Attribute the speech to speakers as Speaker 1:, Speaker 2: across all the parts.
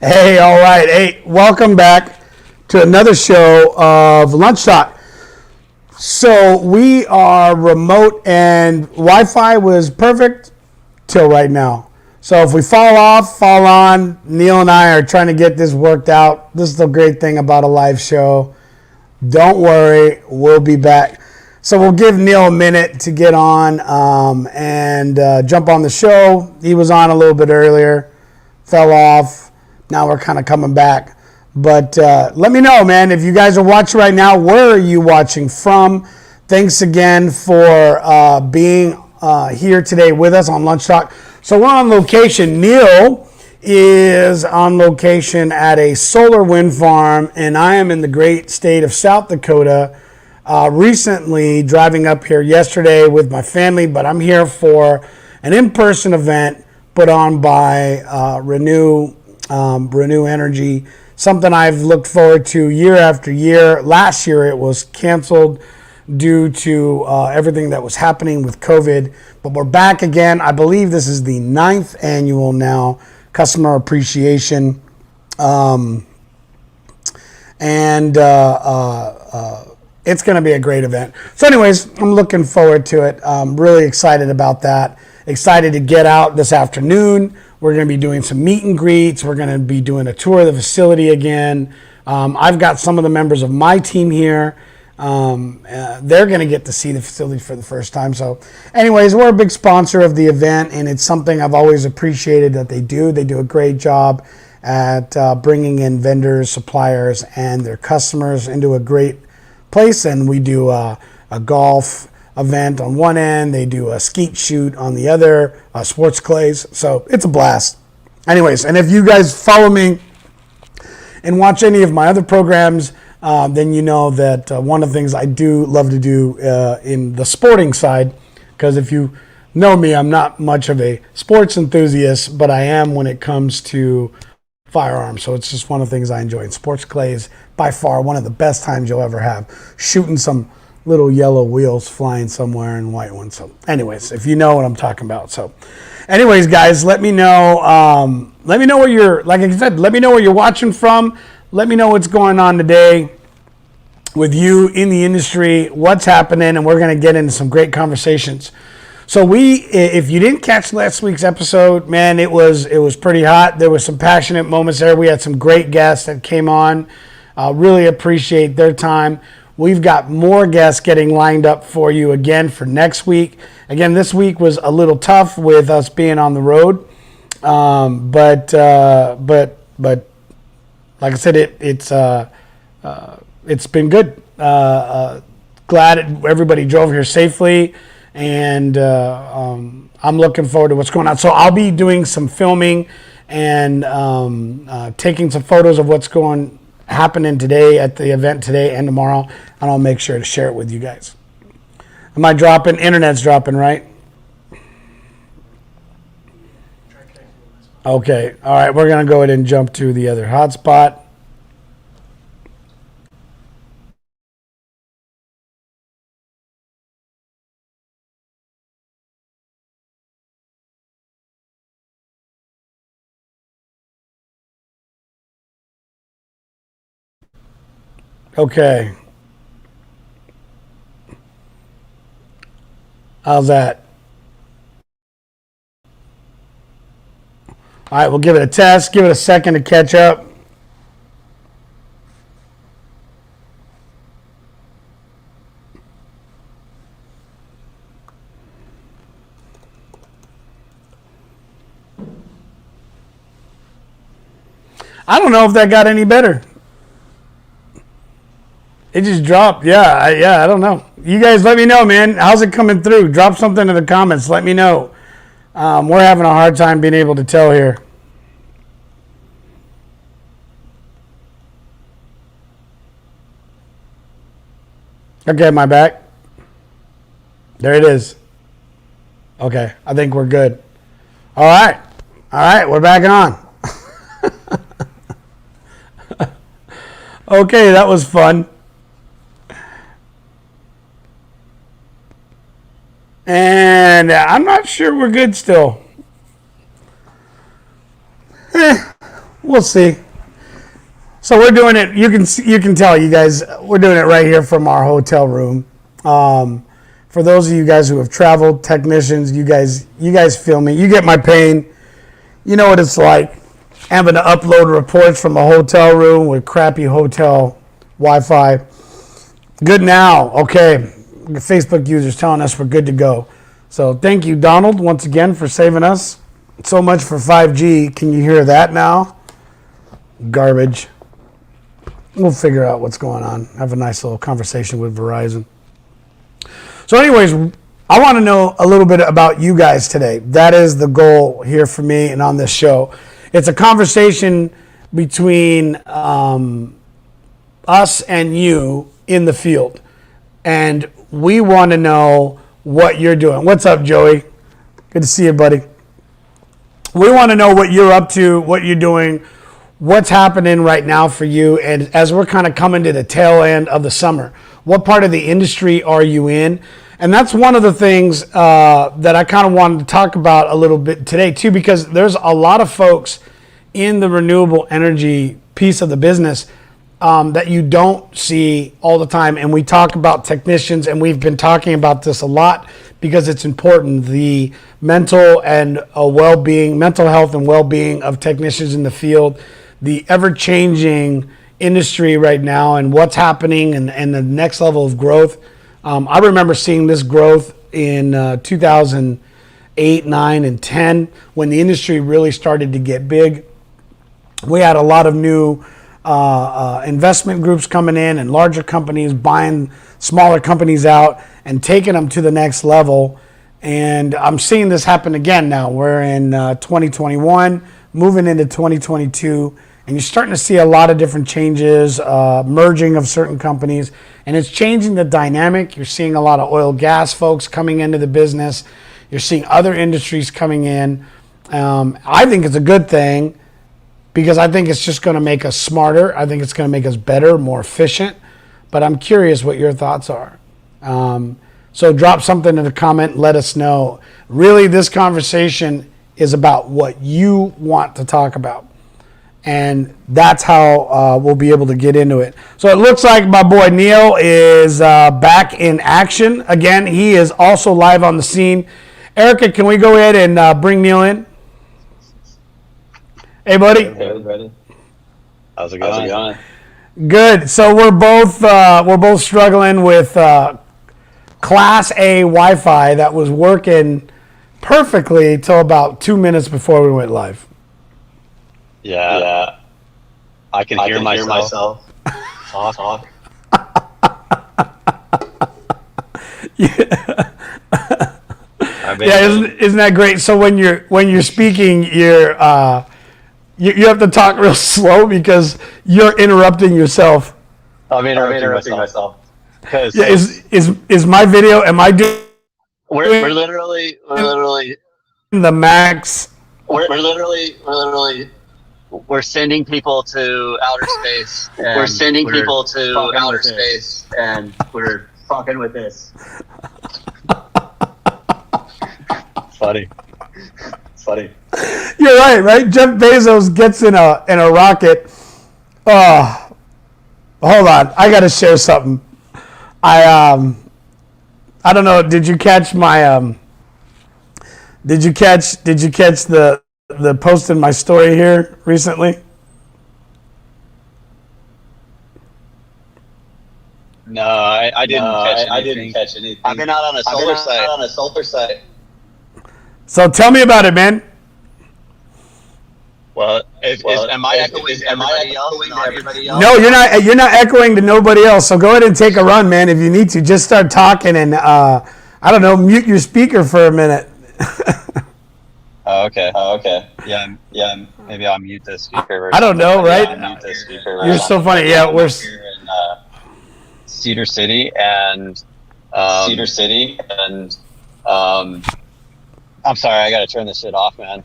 Speaker 1: Hey, all right. Hey, welcome back to another show of Lunch Talk. So we are remote and Wi-Fi was perfect till right now. So if we fall off, fall on, Neil and I are trying to get this worked out. This is the great thing about a live show. Don't worry, we'll be back. So we'll give Neil a minute to get on and jump on the show. He was on a little bit earlier, fell off. Now we're kind of coming back. But let me know, man, if you guys are watching right now, where are you watching from? Thanks again for being here today with us on Lunch Talk. So we're on location. Neil is on location at a solar wind farm, and I am in the great state of South Dakota. Recently driving up here yesterday with my family, but I'm here for an in-person event put on by Renew Energy, something I've looked forward to year after year. Last year it was canceled due to everything that was happening with COVID, but we're back again. I believe this is the 9th annual now, Customer Appreciation. It's going to be a great event. So anyways, I'm looking forward to it. I'm really excited about that. Excited to get out this afternoon. We're going to be doing some meet and greets. We're going to be doing a tour of the facility again. I've got some of the members of my team here. They're going to get to see the facility for the first time. So anyways, we're a big sponsor of the event, and it's something I've always appreciated that they do. They do a great job at bringing in vendors, suppliers, and their customers into a great place. And we do a golf event on one end, they do a skeet shoot on the other, sports clays. So it's a blast. Anyways, and if you guys follow me and watch any of my other programs, then you know that one of the things I do love to do in the sporting side, because if you know me, I'm not much of a sports enthusiast, but I am when it comes to firearms. So it's just one of the things I enjoy. And sports clays, by far, one of the best times you'll ever have. Shooting some little yellow wheels flying somewhere and white ones. So anyways, if you know what I'm talking about. So anyways, guys, let me know. Let me know where you're, like I said, let me know where you're watching from. Let me know what's going on today with you in the industry, what's happening, and we're going to get into some great conversations. So if you didn't catch last week's episode, man, it was pretty hot. There was some passionate moments there. We had some great guests that came on. Really appreciate their time. We've got more guests getting lined up for you again for next week. Again, this week was a little tough with us being on the road, but like I said, it's been good. Glad everybody drove here safely. And I'm looking forward to what's going on. So I'll be doing some filming and taking some photos of what's happening today at the event today and tomorrow, and I'll make sure to share it with you guys. Am I dropping? Internet's dropping, right? Okay. All right. We're going to go ahead and jump to the other hotspot. Okay. How's that? All right, we'll give it a test. Give it a second to catch up. I don't know if that got any better. It just dropped. Yeah, I don't know. You guys let me know, man. How's it coming through? Drop something in the comments. Let me know. We're having a hard time being able to tell here. Okay, my back. There it is. Okay, I think we're good. All right, we're back on. Okay, that was fun. And I'm not sure we're good still. we'll see. So we're doing it. You can tell you guys we're doing it right here from our hotel room. For those of you guys who have traveled, technicians, you guys feel me. You get my pain. You know what it's like having to upload reports from a hotel room with crappy hotel Wi-Fi. Good now. Okay. Facebook users telling us we're good to go. So thank you, Donald, once again for saving us. So much for 5G. Can you hear that now? Garbage. We'll figure out what's going on. Have a nice little conversation with Verizon. So anyways, I want to know a little bit about you guys today. That is the goal here for me and on this show. It's a conversation between us and you in the field. And we want to know what you're doing. What's up, Joey? Good to see you, buddy. We want to know what you're up to, what you're doing, what's happening right now for you. And as we're kind of coming to the tail end of the summer, what part of the industry are you in? And that's one of the things that I kind of wanted to talk about a little bit today too, because there's a lot of folks in the renewable energy piece of the business that you don't see all the time. And we talk about technicians, and we've been talking about this a lot because it's important. The mental and mental health and well-being of technicians in the field, the ever-changing industry right now and what's happening and the next level of growth. I remember seeing this growth in 2008, 9, and 10 when the industry really started to get big. We had a lot of new investment groups coming in and larger companies buying smaller companies out and taking them to the next level. And I'm seeing this happen again now. We're in 2021, moving into 2022, and you're starting to see a lot of different changes, merging of certain companies, and it's changing the dynamic. You're seeing a lot of oil gas folks coming into the business. You're seeing other industries coming in. I think it's a good thing because I think it's just going to make us smarter. I think it's going to make us better, more efficient. But I'm curious what your thoughts are. So drop something in the comment. Let us know. Really, this conversation is about what you want to talk about. And that's how we'll be able to get into it. So it looks like my boy Neal is back in action. Again, he is also live on the scene. Erica, can we go ahead and bring Neal in? Hey, buddy.
Speaker 2: Hey, everybody. How's it going?
Speaker 1: Good. So we're both struggling with Class A Wi-Fi that was working perfectly till about 2 minutes before we went live.
Speaker 2: Yeah. I can hear myself. Talk.
Speaker 1: Yeah. Isn't that great? So when you're speaking, you have to talk real slow because you're interrupting yourself.
Speaker 2: I'm interrupting myself.
Speaker 1: Yeah, is my video? Am I doing?
Speaker 2: We're literally
Speaker 1: the max.
Speaker 2: We're sending people to outer space. And we're fucking with this. Funny.
Speaker 1: You're right? Jeff Bezos gets in a rocket. Oh, hold on. I got to share something. I don't know. Did you catch my Did you catch the post in my story here recently?
Speaker 2: No, I didn't catch anything. I've been out on a solar site.
Speaker 1: So tell me about it, man.
Speaker 2: Well, am I echoing everybody else?
Speaker 1: No, you're not echoing to nobody else. So go ahead and take a run, man. If you need to, just start talking and I don't know, mute your speaker for a minute.
Speaker 2: Oh, okay. Yeah. Maybe I'll mute the speaker.
Speaker 1: I don't know, right?
Speaker 2: Mute the speaker.
Speaker 1: You're so funny. Yeah, we're
Speaker 2: here in Cedar City, and I'm sorry, I gotta turn this shit off, man.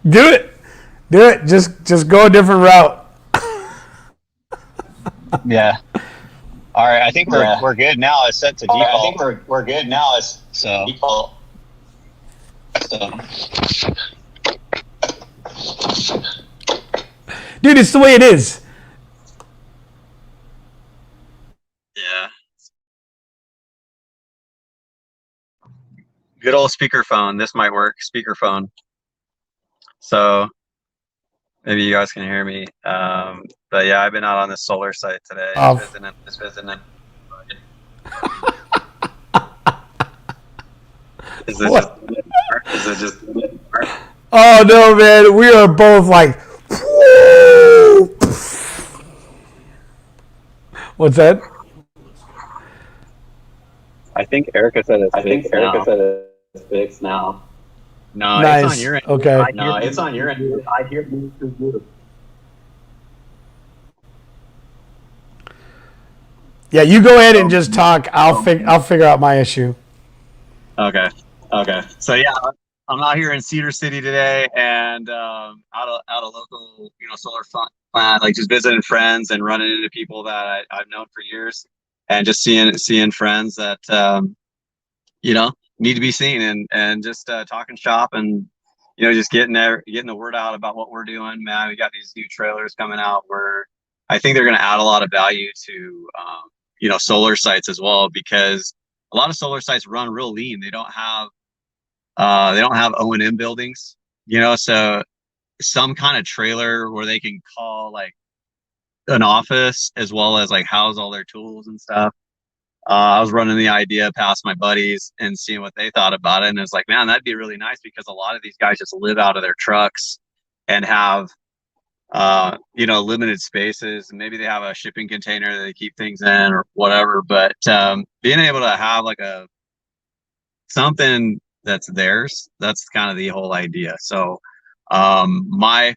Speaker 1: Do it. Just go a different route.
Speaker 2: Yeah. All right. I think we're good now. It's set to default. We're good now. Default. So.
Speaker 1: Dude, it's the way it is.
Speaker 3: Yeah. Good old speakerphone. This might work. Speakerphone. So maybe you guys can hear me. But yeah, I've been out on the solar site today. Just visiting. Is it just? Is it just?
Speaker 1: Oh no, man, we are both like. What's that?
Speaker 3: I think Erica said it's fixed now. No, it's on your end.
Speaker 1: Okay.
Speaker 3: No, it's on your end. I hear you.
Speaker 1: Yeah, you go ahead and just talk. I'll figure out my issue.
Speaker 3: Okay. So yeah, I'm out here in Cedar City today, and out of local, solar plant, like just visiting friends and running into people that I've known for years, and just seeing friends that need to be seen, and just talking shop, and just getting the word out about what we're doing. Man, we got these new trailers coming out where I think they're going to add a lot of value to solar sites as well, because a lot of solar sites run real lean. They don't have O&M buildings, so some kind of trailer where they can call like an office as well as like house all their tools and stuff. I was running the idea past my buddies and seeing what they thought about it. And it's like, man, that'd be really nice, because a lot of these guys just live out of their trucks and have, limited spaces. And maybe they have a shipping container that they keep things in or whatever. But being able to have like something that's theirs, that's kind of the whole idea. So my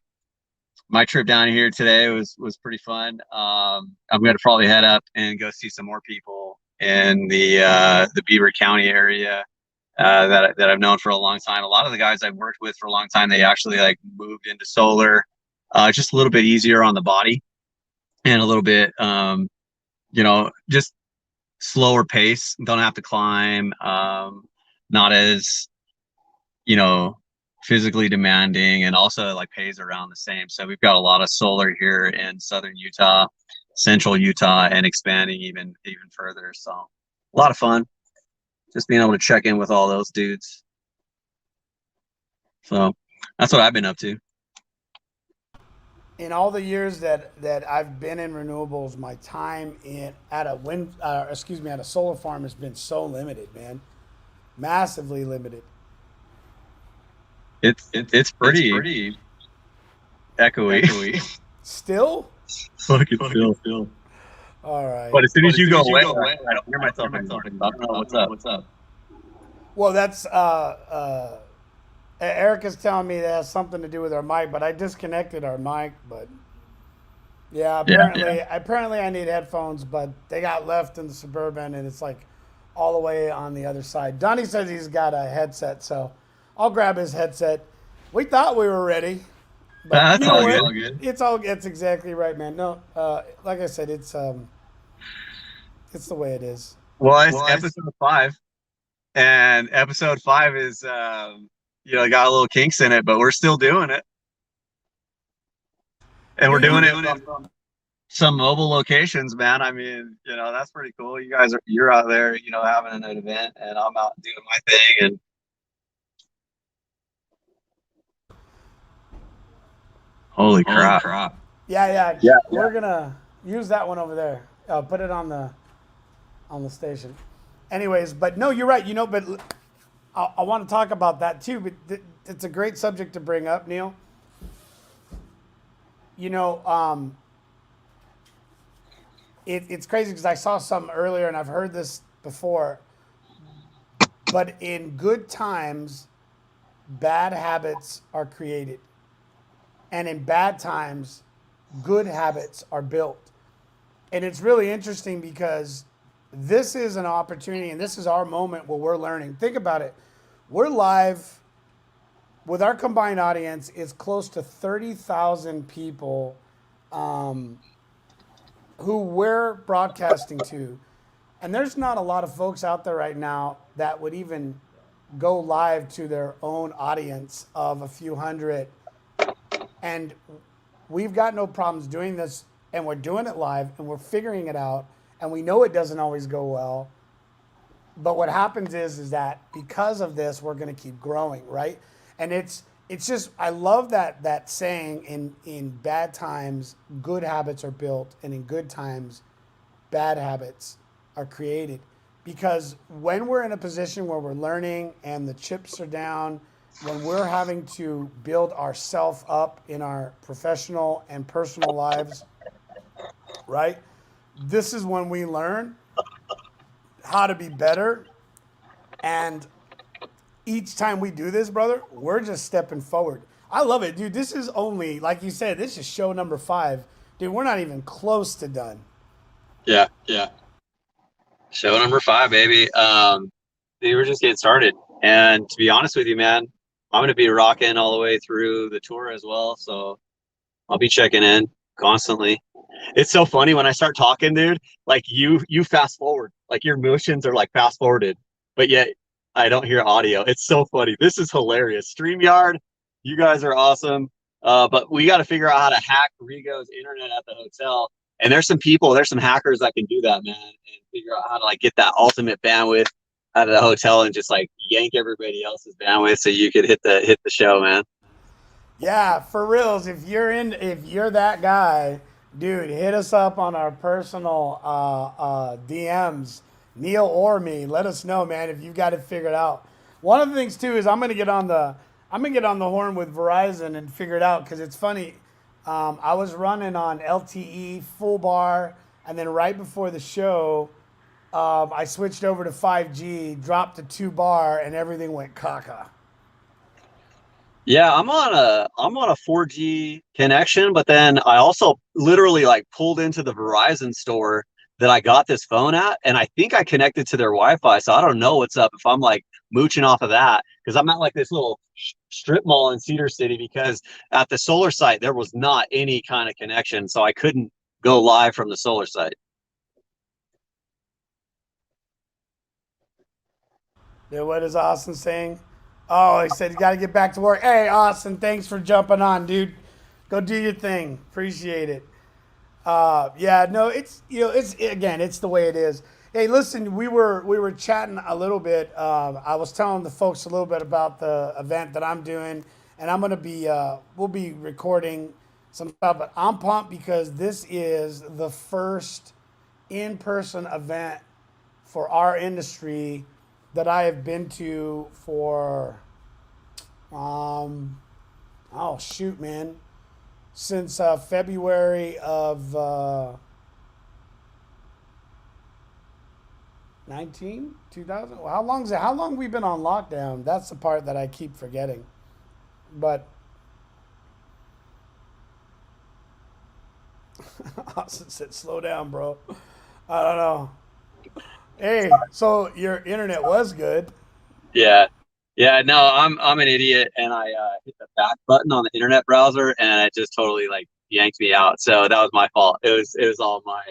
Speaker 3: trip down here today was pretty fun. I'm going to probably head up and go see some more people in the Beaver County area that I've known for a long time. A lot of the guys I've worked with for a long time, they actually like moved into solar, just a little bit easier on the body and a little bit, just slower pace. Don't have to climb. Not as, physically demanding, and also like pays around the same. So we've got a lot of solar here in southern Utah, central Utah, and expanding even further. So a lot of fun just being able to check in with all those dudes. So that's what I've been up to.
Speaker 1: In all the years that I've been in renewables, my time at a solar farm has been so limited, man. Massively limited.
Speaker 3: It's pretty echoey.
Speaker 1: Still?
Speaker 3: Fucking still.
Speaker 1: All right.
Speaker 3: But as soon as you go away, I don't hear myself anymore. I don't know what's up.
Speaker 1: Well, that's Erica's telling me that has something to do with our mic, but I disconnected our mic. But yeah, apparently I need headphones, but they got left in the Suburban, and it's like all the way on the other side. Donnie says he's got a headset, so I'll grab his headset. We thought we were ready. But
Speaker 3: That's all good.
Speaker 1: It's exactly right, man. No, like I said, it's the way it is.
Speaker 3: Well, it's episode 5, and episode 5 is got a little kinks in it, but we're still doing it, and we're doing it from some mobile locations, man. I mean, that's pretty cool. You're out there, having an event, and I'm out doing my thing, and holy crap.
Speaker 1: Yeah. We're gonna use that one over there. Put it on the station. Anyways, but no, you're right. But I want to talk about that too. But it's a great subject to bring up, Neal. It's crazy because I saw something earlier, and I've heard this before. But in good times, bad habits are created. And in bad times, good habits are built. And it's really interesting because this is an opportunity, and this is our moment where we're learning. Think about it. We're live with our combined audience. It's close to 30,000 people who we're broadcasting to. And there's not a lot of folks out there right now that would even go live to their own audience of a few hundred. And we've got no problems doing this, and we're doing it live, and we're figuring it out, and we know it doesn't always go well. But what happens is that because of this, we're going to keep growing, right? And it's just I love that saying, in bad times good habits are built, and in good times bad habits are created. Because when we're in a position where we're learning and the chips are down, when we're having to build ourselves up in our professional and personal lives, right? This is when we learn how to be better. And each time we do this, brother, we're just stepping forward. I love it, dude. This is only, like you said, this is show number 5. Dude, we're not even close to done.
Speaker 3: Yeah. Show number 5, baby. We were just getting started. And to be honest with you, man, I'm going to be rocking all the way through the tour as well. So I'll be checking in constantly. It's so funny when I start talking, dude, like you fast forward, like your motions are like fast forwarded, but yet I don't hear audio. It's so funny. This is hilarious. StreamYard, you guys are awesome. But we got to figure out how to hack Rigo's internet at the hotel. And there's some hackers that can do that, man, and figure out how to like get that ultimate bandwidth out of the hotel and just like yank everybody else's bandwidth so you could hit the show, man.
Speaker 1: Yeah, for reals. If you're that guy, dude, hit us up on our personal DMs, Neil or me. Let us know, man, if you've got it figured out. One of the things too is I'm gonna get on the horn with Verizon and figure it out, because it's funny. I was running on LTE full bar, and then right before the show, I switched over to 5G, dropped to 2 bar, and everything went caca.
Speaker 3: Yeah, I'm on a 4G connection, but then I also literally like pulled into the Verizon store that I got this phone at, and I think I connected to their Wi-Fi, so I don't know what's up if I'm like mooching off of that because I'm at like this little strip mall in Cedar City because at the solar site there was not any kind of connection, so I couldn't go live from the solar site.
Speaker 1: Dude, what is Austin saying? Oh, he said you got to get back to work. Hey, Austin, thanks for jumping on, dude. Go do your thing. Appreciate it. Yeah, no, it's again, it's the way it is. Hey, listen, we were chatting a little bit. I was telling the folks a little bit about the event that I'm doing, and I'm gonna be we'll be recording some stuff. But I'm pumped because this is the first in-person event for our industry that I have been to for oh shoot, man, since February of 19 2000. Well, how long have we been on lockdown? That's the part that I keep forgetting. But Austin said slow down, bro. I don't know. Hey, so your internet was good.
Speaker 3: Yeah. Yeah, no, I'm an idiot, and I hit the back button on the internet browser, and it just totally like yanked me out. So that was my fault. It was all my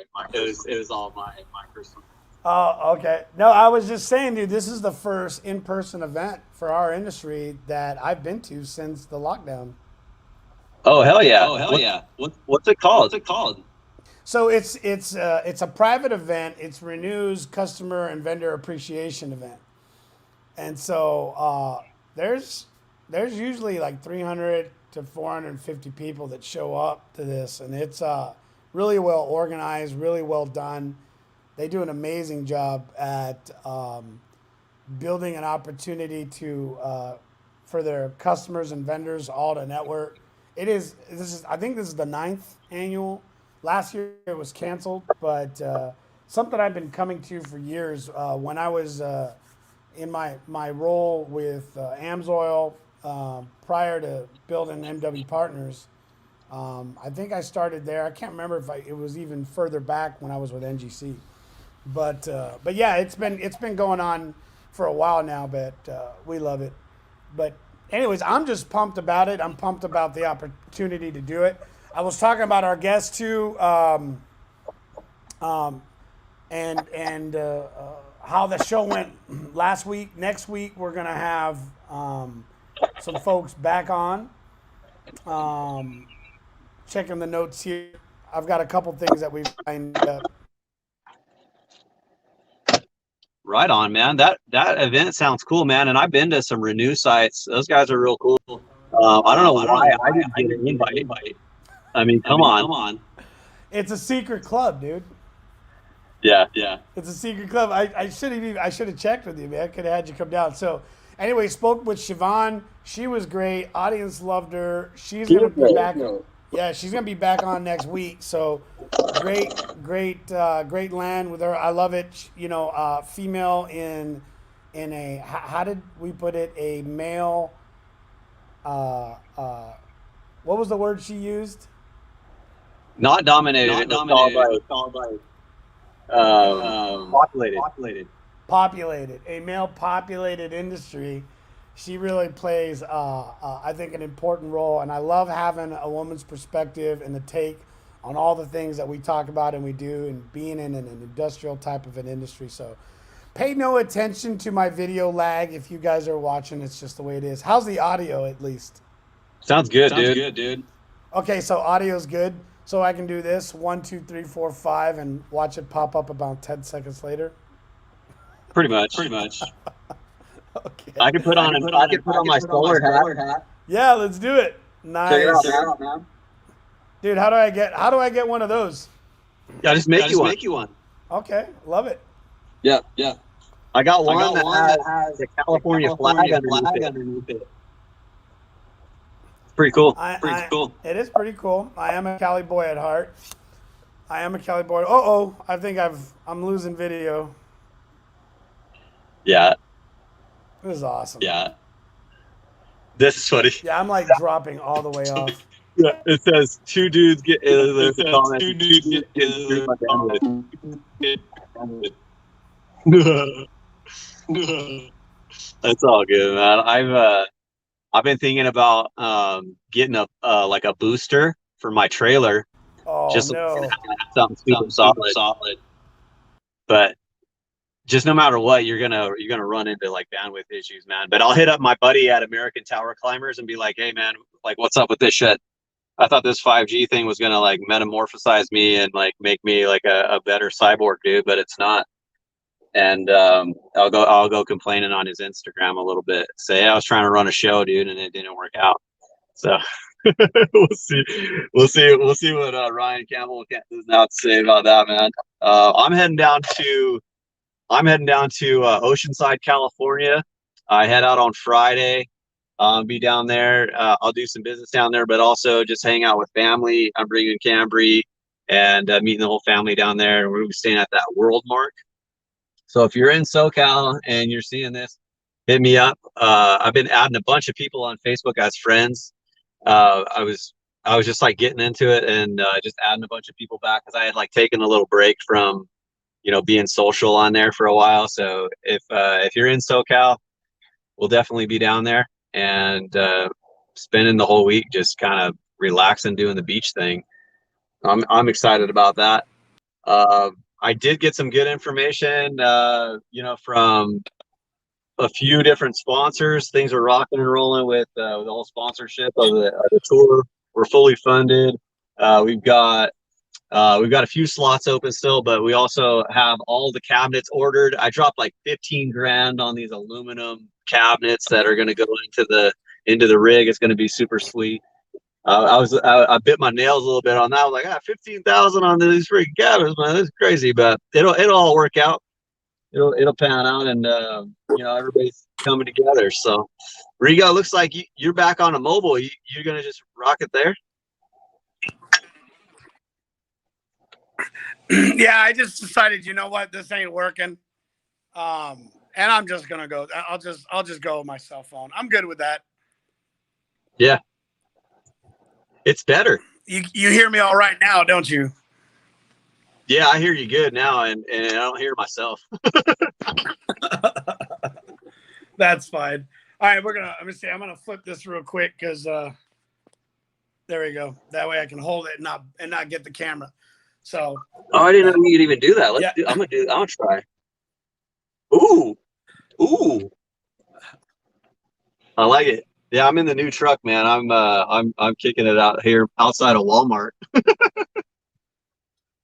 Speaker 3: personal.
Speaker 1: Oh, okay. No, I was just saying, dude, this is the first in-person event for our industry that I've been to since the lockdown.
Speaker 3: Oh hell yeah!
Speaker 2: Oh hell yeah!
Speaker 3: What's it called?
Speaker 2: What's it called?
Speaker 1: So it's a private event. It's Renew's customer and vendor appreciation event, and so there's usually like 300 to 450 people that show up to this, and it's really well organized, really well done. They do an amazing job at building an opportunity to for their customers and vendors all to network. I think this is the ninth annual. Last year it was canceled, but something I've been coming to for years. When I was in my role with Amsoil prior to building MW Partners, I think I started there. I can't remember if it was even further back when I was with NGC. But yeah, it's been going on for a while now, but we love it. But anyways, I'm just pumped about it. I'm pumped about the opportunity to do it. I was talking about our guests too, and how the show went last week. Next week we're gonna have some folks back on, Checking the notes here. I've got a couple things that we've lined up.
Speaker 3: Right on, man. That event sounds cool, man. And I've been to some Renew sites. Those guys are real cool. I don't know why I didn't get an invite. I mean, come on.
Speaker 1: It's a secret club, dude.
Speaker 3: Yeah.
Speaker 1: It's a secret club. I should have checked with you, man. I could have had you come down. So, anyway, spoke with Siobhan. She was great. Audience loved her. She's gonna be back. Yeah, she's gonna be back on next week. So, great land with her. I love it. You know, female in a how did we put it? A male. Uh, uh, what was the word she used?
Speaker 3: Not dominated. It was called like populated.
Speaker 1: Populated, a male populated industry. She really plays, I think, an important role. And I love having a woman's perspective and the take on all the things that we talk about and we do, and being in an industrial type of an industry. So pay no attention to my video lag if you guys are watching. It's just the way it is. How's the audio at least?
Speaker 3: Sounds good, dude.
Speaker 1: Okay, so audio's good. So I can do this 1, 2, 3, 4, 5 and watch it pop up about 10 seconds later.
Speaker 3: Pretty much.
Speaker 1: Okay.
Speaker 3: I can put on my solar hat.
Speaker 1: Yeah, let's do it. Nice.
Speaker 3: Check it out, man.
Speaker 1: Dude, how do I get one of those?
Speaker 3: Yeah, just make you one.
Speaker 1: Okay, love it.
Speaker 3: Yeah. I got one that has the California flag underneath it. Pretty cool.
Speaker 1: It is pretty cool. I am a Cali boy at heart. I think I'm losing video.
Speaker 3: Yeah.
Speaker 1: This is awesome.
Speaker 3: Yeah. This is funny.
Speaker 1: Yeah, I'm like dropping all the way off.
Speaker 3: Yeah, it says two dudes get. That's all good, man. I've been thinking about getting like a booster for my trailer.
Speaker 1: Oh,
Speaker 3: just
Speaker 1: no.
Speaker 3: Something super solid. But just no matter what, you're gonna run into like bandwidth issues, man. But I'll hit up my buddy at American Tower Climbers and be like, hey man, like what's up with this shit? I thought this 5G thing was gonna like metamorphosize me and like make me like a better cyborg dude, but it's not. And I'll go complaining on his Instagram a little bit. Say, hey, I was trying to run a show, dude, and it didn't work out. So we'll see what Ryan Campbell has now to say about that, man. I'm heading down to Oceanside, California. I head out on Friday. Be down there. I'll do some business down there, but also just hang out with family. I'm bringing Cambry and meeting the whole family down there. We're gonna be staying at that World Mark. So if you're in SoCal and you're seeing this, hit me up. I've been adding a bunch of people on Facebook as friends. I was just like getting into it and just adding a bunch of people back because I had like taken a little break from, being social on there for a while. So if you're in SoCal, we'll definitely be down there and spending the whole week just kind of relaxing, doing the beach thing. I'm excited about that. I did get some good information, from a few different sponsors. Things are rocking and rolling with the whole sponsorship of the tour. We're fully funded. We've got a few slots open still, but we also have all the cabinets ordered. I dropped like 15 grand on these aluminum cabinets that are going to go into the rig. It's going to be super sweet. I bit my nails a little bit on that. I was like, 15,000 on these freaking cabinets, man. That's crazy, but it'll all work out. It'll pan out, and everybody's coming together. So, Rigo, looks like you're back on a mobile. You're gonna just rock it there.
Speaker 1: Yeah, I just decided, you know what, this ain't working. And I'm just gonna go. I'll just go with my cell phone. I'm good with that.
Speaker 3: Yeah. It's better.
Speaker 1: You hear me all right now, don't you?
Speaker 3: Yeah, I hear you good now, and I don't hear myself.
Speaker 1: That's fine. All right, let me see. I'm gonna flip this real quick because there we go. That way I can hold it and not get the camera. So.
Speaker 3: Oh, I didn't know you could even do that. I'm gonna try. Ooh. I like it. Yeah, I'm in the new truck, man. I'm kicking it out here outside of Walmart.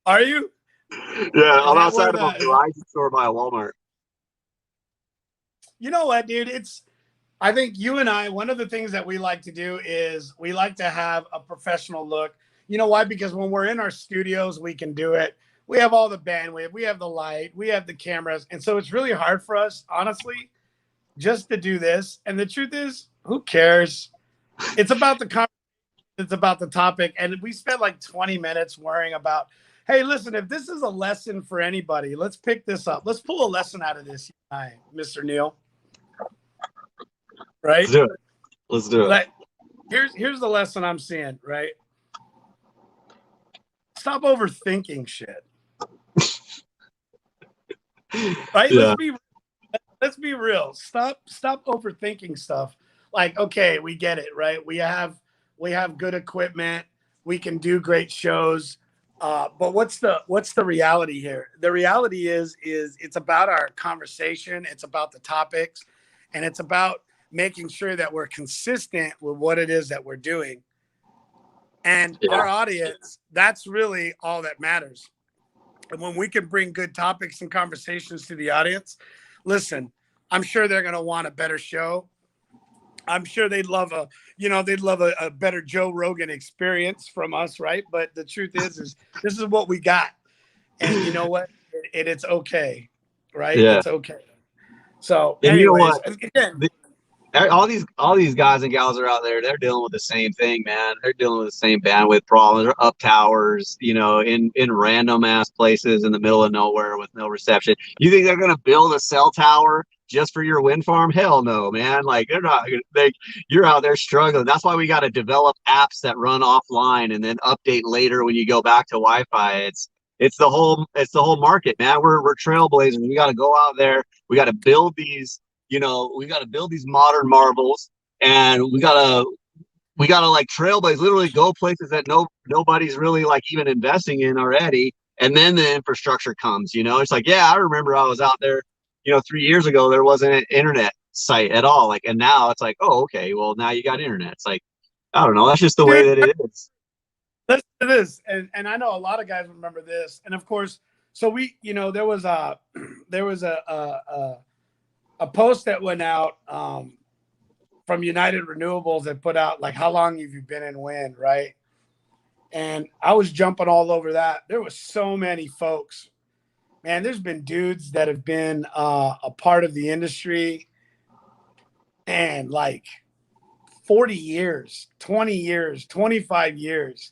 Speaker 1: Are you?
Speaker 3: Yeah,
Speaker 1: Is
Speaker 3: I'm
Speaker 1: that where
Speaker 3: outside of a Verizon store by a Walmart.
Speaker 1: you know what, dude? I think you and I, one of the things that we like to do is we like to have a professional look. You know why? Because when we're in our studios, we can do it. We have all the bandwidth, we have the light, we have the cameras. And so it's really hard for us, honestly, just to do this. And the truth is, who cares? It's about the conversation, it's about the topic. And we spent like 20 minutes worrying about, hey, listen, if this is a lesson for anybody, let's pick this up. Let's pull a lesson out of this, Mr. Neal. Right?
Speaker 3: Let's do it. Let's do it.
Speaker 1: Like, here's the lesson I'm seeing, right? Stop overthinking shit. Right?
Speaker 3: Yeah.
Speaker 1: Let's be real. Stop overthinking stuff. Like, okay, we get it, right? We have good equipment. We can do great shows. But what's the reality here? The reality is it's about our conversation, it's about the topics, and it's about making sure that we're consistent with what it is that we're doing. And our audience, that's really all that matters. And when we can bring good topics and conversations to the audience, listen, I'm sure they're going to want a better show. I'm sure they'd love a better Joe Rogan experience from us, right? But the truth is this is what we got. And you know what? It's okay, right?
Speaker 3: Yeah.
Speaker 1: It's okay. So
Speaker 3: And you know
Speaker 1: anyways,
Speaker 3: what?
Speaker 1: again,
Speaker 3: All these guys and gals are out there. They're dealing with the same thing, man. They're dealing with the same bandwidth problems. They're up towers, in random ass places in the middle of nowhere with no reception. You think they're gonna build a cell tower just for your wind farm? Hell no, man. Like they're not. You're out there struggling. That's why we got to develop apps that run offline and then update later when you go back to Wi-Fi. It's the whole market, man. We're trailblazers. We got to go out there. We got to build these. We got to build these modern marvels, and we gotta like trailblaze, literally go places that nobody's really like even investing in already, and then the infrastructure comes. It's like, yeah, I remember I was out there, 3 years ago there wasn't an internet site at all, like, and now it's like, oh, okay, well now you got internet. It's like, I don't know, that's just the way
Speaker 1: dude,
Speaker 3: that it is.
Speaker 1: listen to this. And I know a lot of guys remember this. And of course, so there was a post that went out from United Renewables that put out like, how long have you been in wind, right? And I was jumping all over that. There was so many folks, man. There's been dudes that have been a part of the industry and like 40 years, 20 years, 25 years,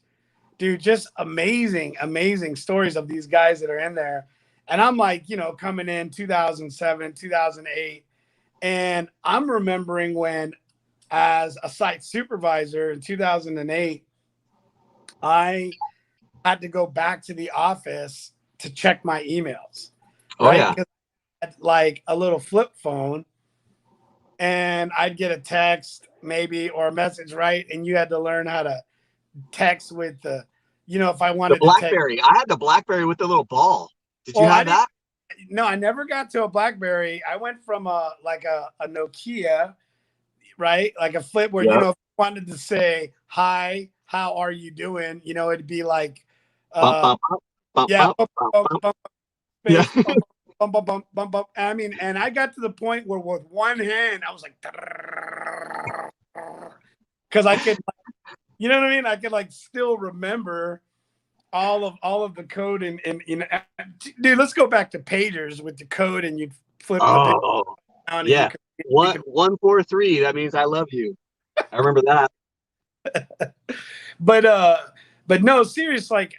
Speaker 1: dude. Just amazing stories of these guys that are in there. And I'm like, coming in 2007, 2008, and I'm remembering when, as a site supervisor in 2008, I had to go back to the office to check my emails,
Speaker 3: Oh
Speaker 1: right?
Speaker 3: yeah.
Speaker 1: Because I had like a little flip phone and I'd get a text maybe or a message, right? And you had to learn how to text with if I
Speaker 3: The
Speaker 1: wanted to text.
Speaker 3: BlackBerry. I had the BlackBerry with the little ball. Did you
Speaker 1: Well, I
Speaker 3: have
Speaker 1: didn't.
Speaker 3: that?
Speaker 1: No, I never got to a BlackBerry. I went from a Nokia, right? Like a flip where,
Speaker 3: Yeah.
Speaker 1: if I wanted to say, hi, how are you doing? It'd be like,
Speaker 3: Bump,
Speaker 1: uh,
Speaker 3: bump, bump, bump,
Speaker 1: yeah,
Speaker 3: bump,
Speaker 1: bump,
Speaker 3: bump,
Speaker 1: bump,
Speaker 3: bump.
Speaker 1: bump,
Speaker 3: Yeah.
Speaker 1: space, bump, bump, bump, bump, bump. I mean, and I got to the point where with one hand, I was like, because I could, you know what I mean? I could like still remember all of the code and dude, let's go back to pagers with the code and you'd flip the big
Speaker 3: Oh,
Speaker 1: down and
Speaker 3: yeah. 143. That means I love you. I remember that.
Speaker 1: but no, serious, like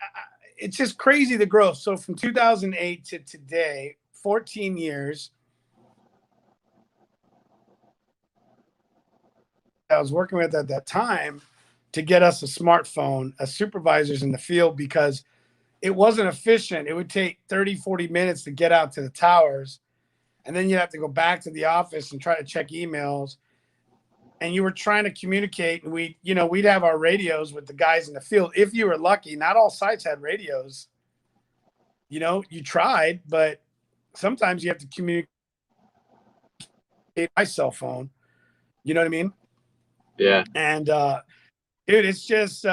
Speaker 1: it's just crazy the growth. So from 2008 to today, 14 years. I was working with at that time to get us a smartphone as supervisors in the field because it wasn't efficient. It would take 30, 40 minutes to get out to the towers. And then you'd have to go back to the office and try to check emails. And you were trying to communicate. And we'd have our radios with the guys in the field. If you were lucky, not all sites had radios. You tried, but sometimes you have to communicate by cell phone. You know what I mean?
Speaker 3: Yeah.
Speaker 1: And dude, it's just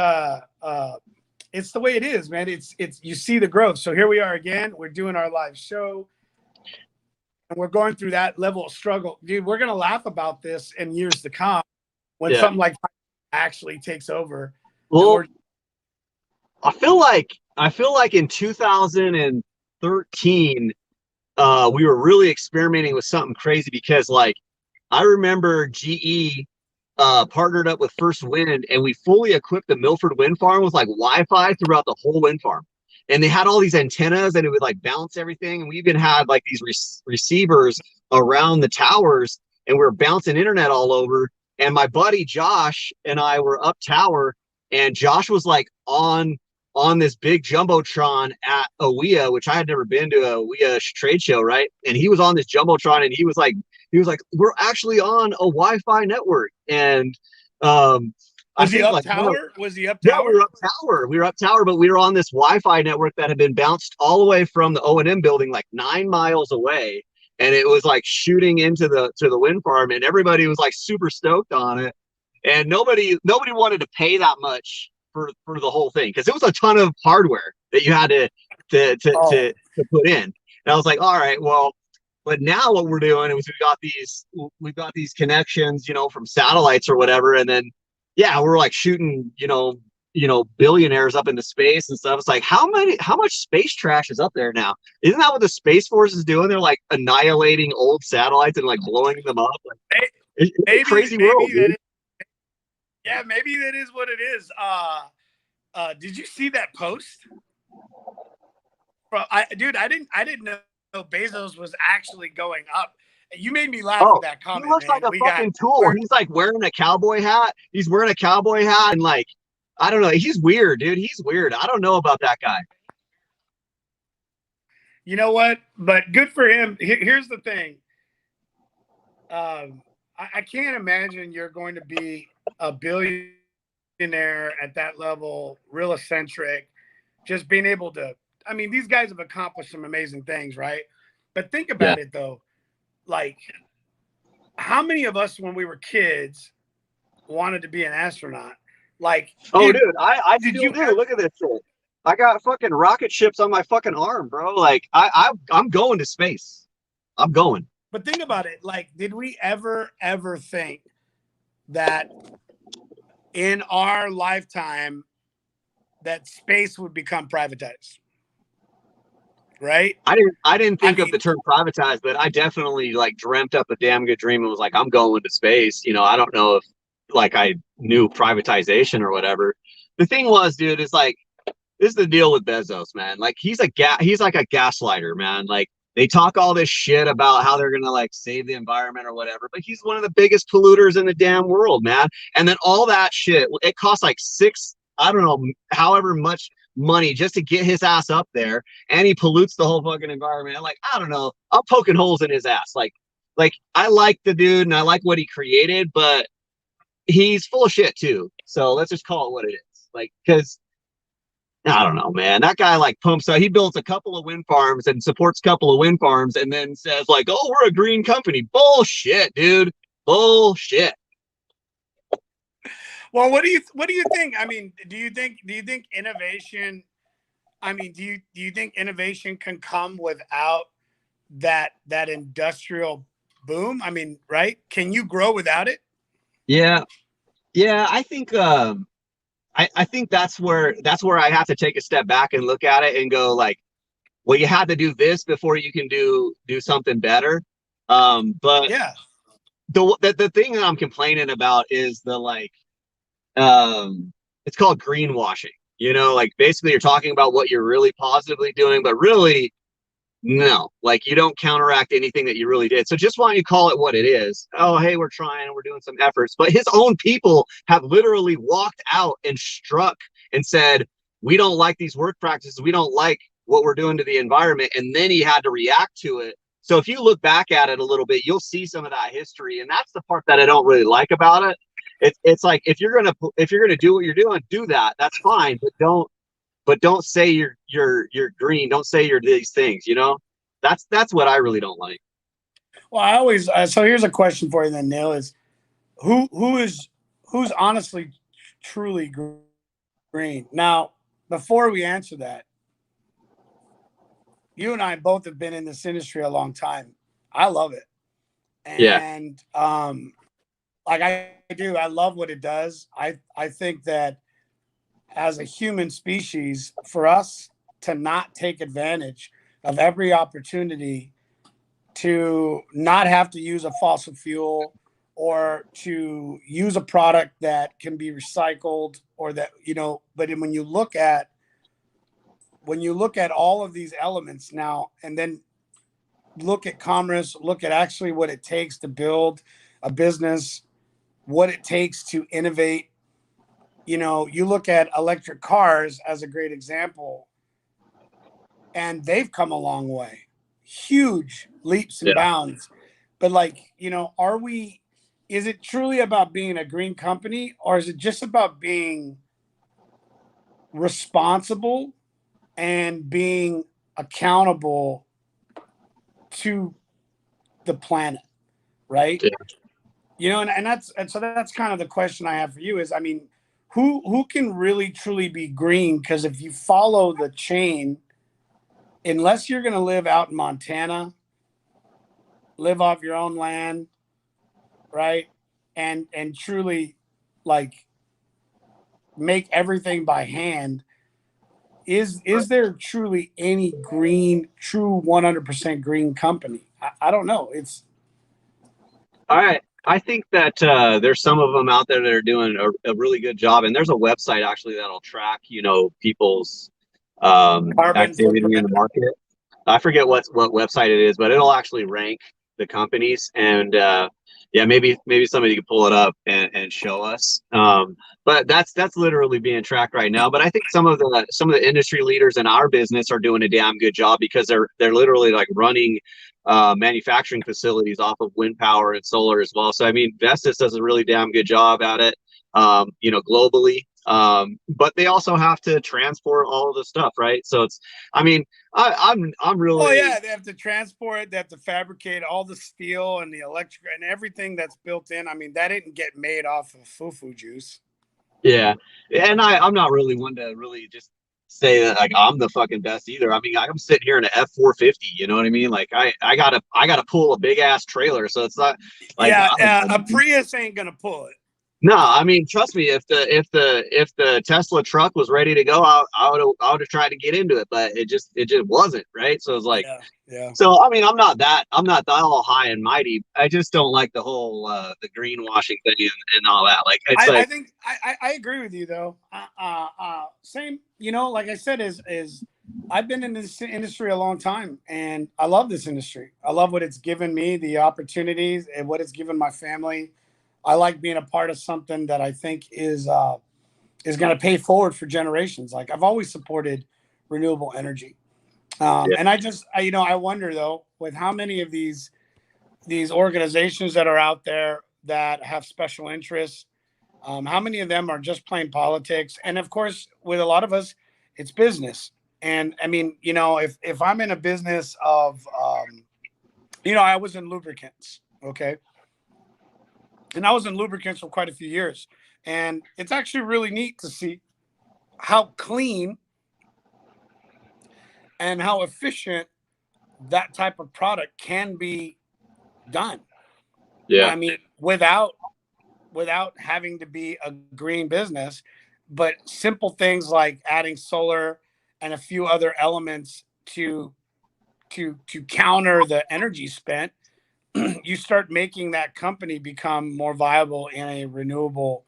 Speaker 1: it's the way it is, man. It's you see the growth. So here we are again. We're doing our live show, and we're going through that level of struggle, dude. We're gonna laugh about this in years to come when something like actually takes over.
Speaker 3: Well, I feel like in 2013, we were really experimenting with something crazy because, like, I remember GE partnered up with First Wind, and we fully equipped the Milford wind farm with like Wi-Fi throughout the whole wind farm. And they had all these antennas, and it would like bounce everything. And we even had like these receivers around the towers, and we were bouncing internet all over. And my buddy Josh and I were up tower, and Josh was like on this big jumbotron at OEA, which I had never been to a OEA trade show, right? And he was on this jumbotron, and he was like, we're actually on a Wi-Fi network. And
Speaker 1: was he up tower? Was he up tower?
Speaker 3: Yeah, we were up tower. We were up tower, but we were on this Wi-Fi network that had been bounced all the way from the O&M building, like 9 miles away. And it was like shooting into the wind farm, and everybody was like super stoked on it. And nobody wanted to pay that much for the whole thing, because it was a ton of hardware that you had to put in. And I was like, all right, well, but now what we're doing is we've got these connections, from satellites or whatever, and then we're like shooting, billionaires up into space and stuff. It's like, how much space trash is up there now? Isn't that what the Space Force is doing? They're like annihilating old satellites and like blowing them up. Like, it's a crazy world.
Speaker 1: Yeah, maybe that is what it is. Did you see that post? Dude, I didn't know Bezos was actually going up. You made me laugh with that comment.
Speaker 3: He looks like a fucking tool. He's like wearing a cowboy hat. He's wearing a cowboy hat, and like, I don't know. He's weird, dude. He's weird. I don't know about that guy.
Speaker 1: You know what? But good for him. Here's the thing. I can't imagine you're going to be a billionaire at that level, real eccentric, just being able to. I mean, these guys have accomplished some amazing things, right? But think about it, though. Like, how many of us, when we were kids, wanted to be an astronaut? Like,
Speaker 3: dude, I did. Look at this shit. I got fucking rocket ships on my fucking arm, bro. Like, I'm going to space. I'm going.
Speaker 1: But think about it. Like, did we ever think that in our lifetime that space would become privatized? Right?
Speaker 3: I didn't think of the term privatized, but I definitely like dreamt up a damn good dream and was like, I'm going to space. I don't know if like I knew privatization or whatever. The thing was, dude, is like, this is the deal with Bezos, man. Like, he's like a gaslighter, man. Like, they talk all this shit about how they're gonna like save the environment or whatever, but he's one of the biggest polluters in the damn world, man. And then all that shit, it costs like I don't know, however much money just to get his ass up there, and he pollutes the whole fucking environment. And like, I don't know, I'm poking holes in his ass. Like I like the dude and I like what he created, but he's full of shit too. So let's just call it what it is. Like, because I don't know, man. That guy like pumps out. He builds a couple of wind farms and supports a couple of wind farms, and then says like, "Oh, we're a green company." Bullshit, dude. Bullshit.
Speaker 1: Well, what do you think? I mean, do you think innovation? I mean, do you think innovation can come without that industrial boom? I mean, right? Can you grow without it?
Speaker 3: Yeah. I think I think that's where I have to take a step back and look at it and go like, well, you had to do this before you can do something better. But
Speaker 1: yeah,
Speaker 3: the thing that I'm complaining about is the like, it's called greenwashing. Like basically you're talking about what you're really positively doing, but really no, like you don't counteract anything that you really did. So just why don't you call it what it is? Oh, hey, we're trying, we're doing some efforts. But his own people have literally walked out and struck and said, we don't like these work practices. We don't like what we're doing to the environment. And then he had to react to it. So if you look back at it a little bit, you'll see some of that history. And that's the part that I don't really like about it. It's like, if you're gonna do what you're doing, do that. That's fine, but don't say you're green. Don't say you're these things. That's what I really don't like.
Speaker 1: Well, I always so here's a question for you then, Neil: is who who's honestly truly green? Now, before we answer that, you and I both have been in this industry a long time. I love it.
Speaker 3: Yeah.
Speaker 1: And like I do, I love what it does. I think that as a human species, for us to not take advantage of every opportunity to not have to use a fossil fuel or to use a product that can be recycled or that, but when you look at all of these elements now and then look at commerce, look at actually what it takes to build a business, what it takes to innovate. You look at electric cars as a great example, and they've come a long way, huge leaps and bounds. But is it truly about being a green company, or is it just about being responsible and being accountable to the planet, right?
Speaker 3: Yeah.
Speaker 1: And so that's kind of the question I have for you is, I mean, who can really truly be green? Because if you follow the chain, unless you're going to live out in Montana, live off your own land, right, and truly like make everything by hand, is there truly any green, true 100% green company? I don't know. It's
Speaker 3: I think that there's some of them out there that are doing a really good job, and there's a website actually that'll track, people's
Speaker 1: carbon
Speaker 3: activity in
Speaker 1: footprint.
Speaker 3: the market. I forget what website it is, but it'll actually rank the companies, and yeah, maybe somebody could pull it up and show us. But that's literally being tracked right now. But I think some of the industry leaders in our business are doing a damn good job because they're literally like running manufacturing facilities off of wind power and solar as well. So I mean, Vestas does a really damn good job at it, globally. But they also have to transport all of the stuff, right? So it's, I mean, I'm really.
Speaker 1: Oh yeah, they have to transport it. They have to fabricate all the steel and the electric and everything that's built in. I mean, that didn't get made off of foo-foo juice.
Speaker 3: Yeah, and I'm not really one to really just say that like I'm the fucking best either. I mean, I'm sitting here in an F450. You know what I mean? Like I gotta pull a big ass trailer, so it's not like
Speaker 1: Yeah, a Prius ain't gonna pull it.
Speaker 3: no. I mean, trust me, if the Tesla truck was ready to go, I would have tried to get into it, but it just wasn't, right. So it's like.
Speaker 1: Yeah.
Speaker 3: So I mean, I'm not that all high and mighty. I just don't like the whole the greenwashing thing and all that. Like it's
Speaker 1: I
Speaker 3: like
Speaker 1: think I agree with you though. Same, like I said, is I've been in this industry a long time, and I love this industry. I love what it's given me, the opportunities, and what it's given my family. I like being a part of something that I think is going to pay forward for generations. Like I've always supported renewable energy,
Speaker 3: yeah,
Speaker 1: and I wonder though, with how many of these organizations that are out there that have special interests. How many of them are just plain politics? And of course, with a lot of us, it's business. And I mean, if I'm in a business of, I was in lubricants, okay, and I was in lubricants for quite a few years, and it's actually really neat to see how clean and how efficient that type of product can be done.
Speaker 3: yeah,
Speaker 1: I mean, without having to be a green business, but simple things like adding solar and a few other elements to counter the energy spent, you start making that company become more viable in a renewable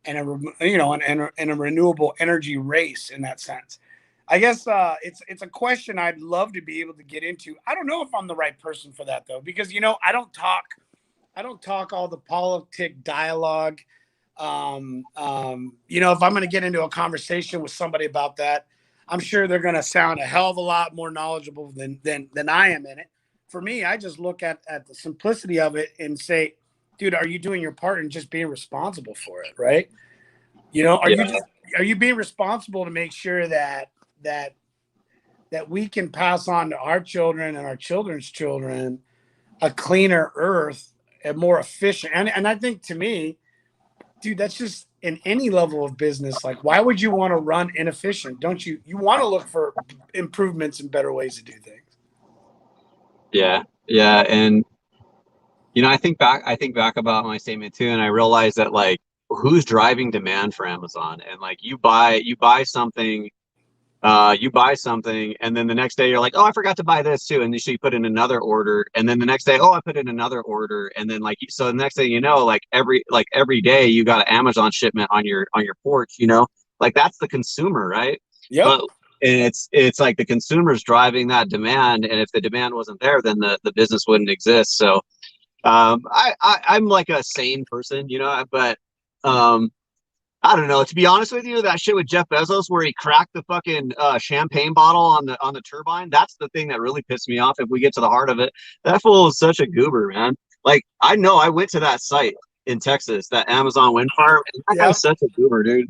Speaker 1: and in a renewable energy race in that sense. I guess it's a question I'd love to be able to get into. I don't know if I'm the right person for that though, because I don't talk all the politic dialogue. If I'm going to get into a conversation with somebody about that, I'm sure they're going to sound a hell of a lot more knowledgeable than I am in it. For me, I just look at the simplicity of it and say, dude, are you doing your part and just being responsible for it, right?
Speaker 3: yeah,
Speaker 1: Are you being responsible to make sure that we can pass on to our children and our children's children a cleaner earth, a more efficient, and I think to me, dude, that's just in any level of business. Like, why would you want to run inefficient? Don't you? You want to look for improvements and better ways to do things.
Speaker 3: Yeah, yeah, and I think back about my statement too, and I realized that like who's driving demand for Amazon, and like you buy something, and then the next day you're like, oh, I forgot to buy this too, and then so you put in another order, and then the next day, oh, I put in another order, and then like so the next thing you know, like every day you got an Amazon shipment on your porch, like that's the consumer, right?
Speaker 1: Yep.
Speaker 3: But and it's like the consumer's driving that demand, and if the demand wasn't there, then the business wouldn't exist. So I'm like a sane person, but I don't know. To be honest with you, that shit with Jeff Bezos where he cracked the fucking champagne bottle on the turbine, that's the thing that really pissed me off if we get to the heart of it. That fool is such a goober, man. Like, I know I went to that site in Texas, that Amazon wind farm, and that guy's such a goober, dude.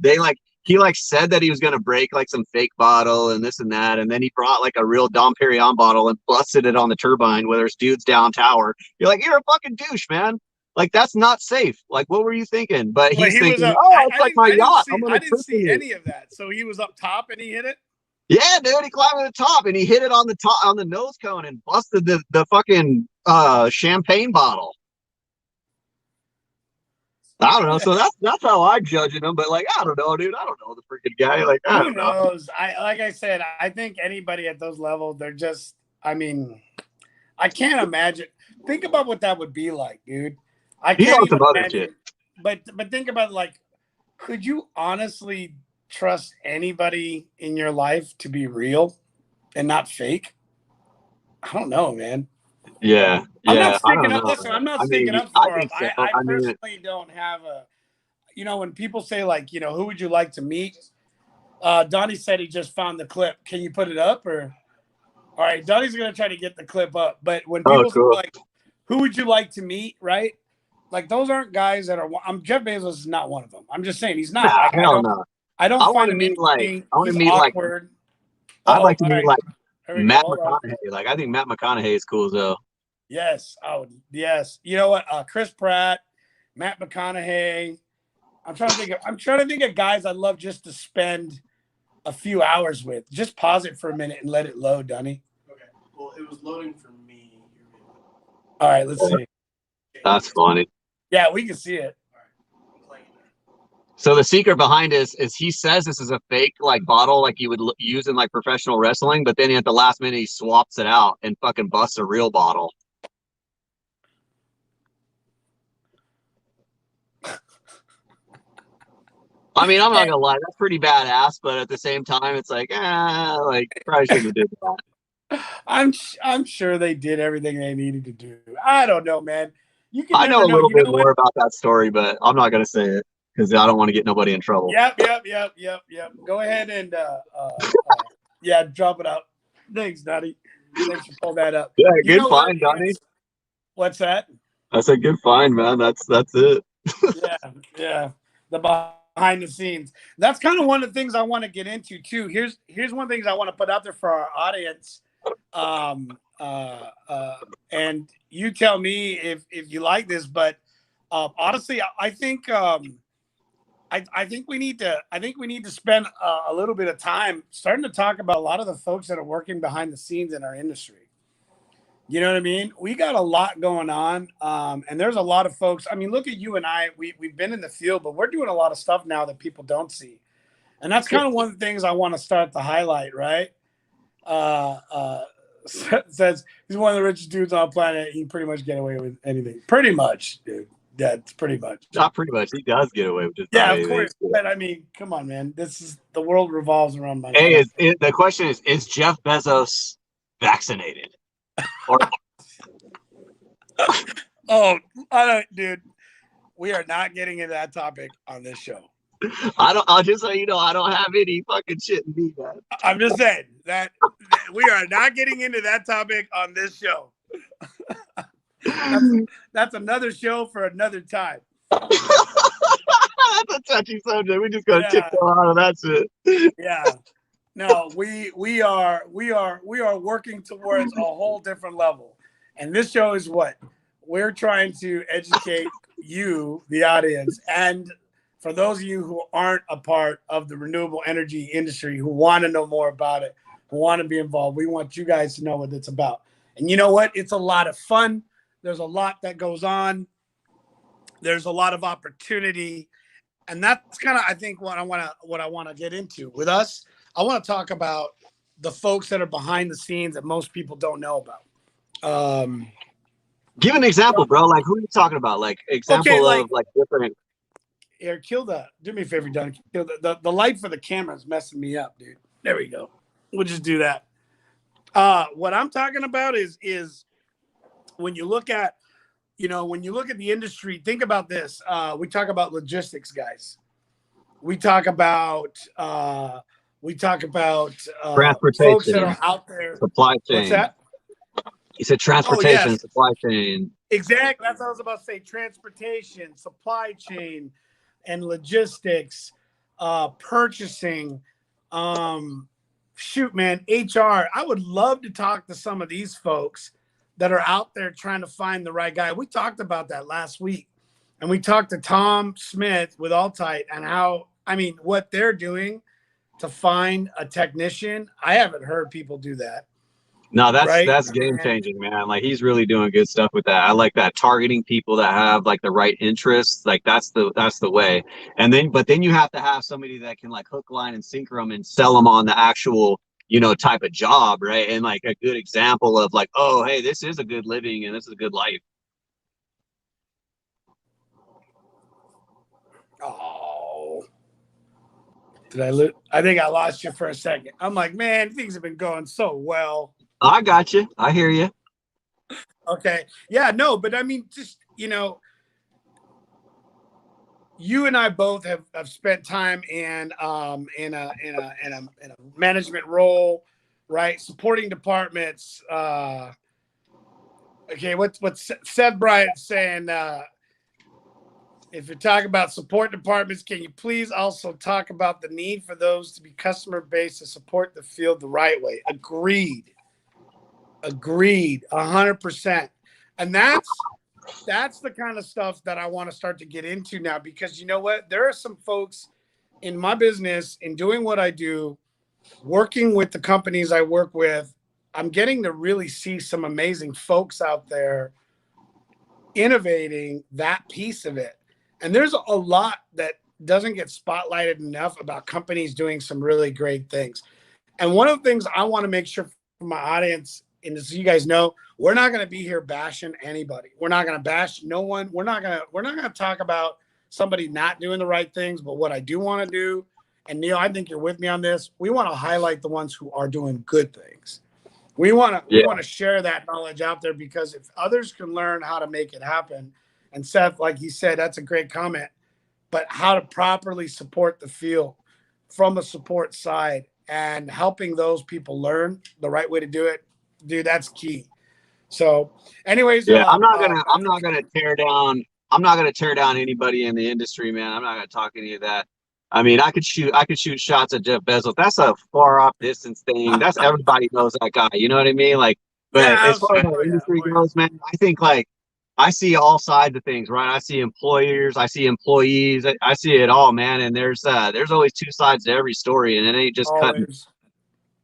Speaker 3: He said that he was gonna break like some fake bottle and this and that, and then he brought like a real Dom Perignon bottle and busted it on the turbine where there's dudes down tower. You're like, you're a fucking douche, man. Like, that's not safe. Like, what were you thinking? But he's thinking, it's like my yacht.
Speaker 1: I didn't see any of that. So he was up top and he hit it?
Speaker 3: Yeah, dude, he climbed to the top and he hit it on the top on the nose cone and busted the fucking champagne bottle. I don't know. So that's how I'm judging him. But like, I don't know, dude. I don't know the freaking guy. Like, I don't know.
Speaker 1: Who knows? Like I said, I think anybody at those levels, they're just. I mean, I can't imagine. Think about what that would be like, dude. I can't even imagine. But think about like, could you honestly trust anybody in your life to be real and not fake? I don't know, man.
Speaker 3: Yeah.
Speaker 1: I'm not sticking up. Listen, I'm not sticking up for him. I personally don't have a. When people say like, who would you like to meet? Donnie said he just found the clip. Can you put it up or? All right, Donnie's gonna try to get the clip up. But when people say like, who would you like to meet? Right? Like those aren't guys that are. Jeff Bezos is not one of them. I'm just saying he's not. I don't find him interesting. I want to meet awkward.
Speaker 3: I'd like to meet like Matt McConaughey. Like I think Matt McConaughey is cool though.
Speaker 1: Yes. Oh, yes. You know what? Chris Pratt, Matt McConaughey. I'm trying to think of guys I'd love just to spend a few hours with. Just pause it for a minute and let it load, Donnie.
Speaker 4: Okay. Well, it was loading for me.
Speaker 1: All right, let's see.
Speaker 3: That's funny.
Speaker 1: Yeah, we can see it.
Speaker 3: So the secret behind it is he says this is a fake like bottle like you would use in like professional wrestling, but then at the last minute he swaps it out and fucking busts a real bottle. I mean, I'm not gonna lie, that's pretty badass, but at the same time, it's like, probably shouldn't have did that.
Speaker 1: I'm sure they did everything they needed to do. I don't know, man.
Speaker 3: I know a little bit more about that story, but I'm not gonna say it because I don't want to get nobody in trouble.
Speaker 1: Yep. Go ahead and drop it out. Thanks, Donnie. Thanks for pulling that up.
Speaker 3: Yeah, good find, Donnie.
Speaker 1: What's that?
Speaker 3: I said good find, man. That's it.
Speaker 1: Yeah. The behind the scenes. That's kind of one of the things I want to get into too. Here's one of the things I want to put out there for our audience. And you tell me if you like this, but honestly, I think I think we need to spend a little bit of time starting to talk about a lot of the folks that are working behind the scenes in our industry. You know what I mean? We got a lot going on, and there's a lot of folks. I mean, look at you and I. We've been in the field, but we're doing a lot of stuff now that people don't see, and that's kind of one of the things I want to start to highlight. Right? Says he's one of the richest dudes on the planet. He can pretty much get away with anything. Pretty much, dude. That's pretty much.
Speaker 3: Not pretty much. He does get away with just
Speaker 1: of course. But I mean, come on, man. The world revolves around money.
Speaker 3: Hey, the question is Jeff Bezos vaccinated? Or
Speaker 1: I don't, dude. We are not getting into that topic on this show.
Speaker 3: I'll just say, I don't have any fucking shit in me, man.
Speaker 1: I'm just saying that we are not getting into that topic on this show. That's another show for another time.
Speaker 3: That's a touchy subject. We just gotta tiptoe out of that shit.
Speaker 1: Yeah. No, we are working towards a whole different level. And this show is what? We're trying to educate you, the audience, and for those of you who aren't a part of the renewable energy industry, who want to know more about it, who want to be involved, we want you guys to know what it's about. And you know what? It's a lot of fun. There's a lot that goes on. There's a lot of opportunity. And that's kind of, I think, what I want to get into with us. I want to talk about the folks that are behind the scenes that most people don't know about.
Speaker 3: Give an example, bro. Like, who are you talking about? Like, example of like different.
Speaker 1: Here, do me a favor, Don. Kill the light for the camera is messing me up, dude. There we go. We'll just do that. What I'm talking about is when you look at, the industry, think about this. We talk about logistics, guys. We talk about
Speaker 3: Transportation,
Speaker 1: folks that are out there.
Speaker 3: Supply chain.
Speaker 1: What's that?
Speaker 3: You said transportation,
Speaker 1: yes.
Speaker 3: Supply chain.
Speaker 1: Exactly. That's what I was about to say. Transportation, supply chain, and logistics, purchasing. Shoot, man, HR. I would love to talk to some of these folks that are out there trying to find the right guy. We talked about that last week. And we talked to Tom Smith with Altight and what they're doing to find a technician. I haven't heard people do that.
Speaker 3: No, that's game changing, man. Like, he's really doing good stuff with that. I like that, targeting people that have like the right interests. Like, that's the way. But then you have to have somebody that can like hook, line, and sinker them and sell them on the actual, type of job, right? And like a good example of like, oh, hey, this is a good living and this is a good life.
Speaker 1: Oh, I think I lost you for a second. I'm like, man, things have been going so well.
Speaker 3: I got you. I hear you.
Speaker 1: Okay. Yeah, no, but I mean, just, you and I both have spent time in a management role, right? Supporting departments. Okay. What's Seth Bryant saying? If you're talking about support departments, can you please also talk about the need for those to be customer-based to support the field the right way? Agreed, 100%. And that's the kind of stuff that I want to start to get into now, because you know what? There are some folks in my business, in doing what I do, working with the companies I work with, I'm getting to really see some amazing folks out there innovating that piece of it. And there's a lot that doesn't get spotlighted enough about companies doing some really great things. And one of the things I want to make sure for my audience, and so you guys know, we're not going to be here bashing anybody. We're not going to bash no one. We're not going to talk about somebody not doing the right things. But what I do want to do, and Neal, I think you're with me on this, we want to highlight the ones who are doing good things. We want to share that knowledge out there, because if others can learn how to make it happen, and Seth, like he said, that's a great comment, but how to properly support the field from a support side and helping those people learn the right way to do it, dude, that's key. So anyways,
Speaker 3: I'm not gonna tear down anybody in the industry, man. I'm not gonna talk any of that. I mean, I could shoot shots at Jeff Bezos. That's a far off distance thing. That's, everybody knows that guy. You know what I mean? Like, but as far as the industry goes, man, I think like I see all sides of things, right? I see employers, I see employees, I see it all, man. And there's always two sides to every story, and it ain't just cutting.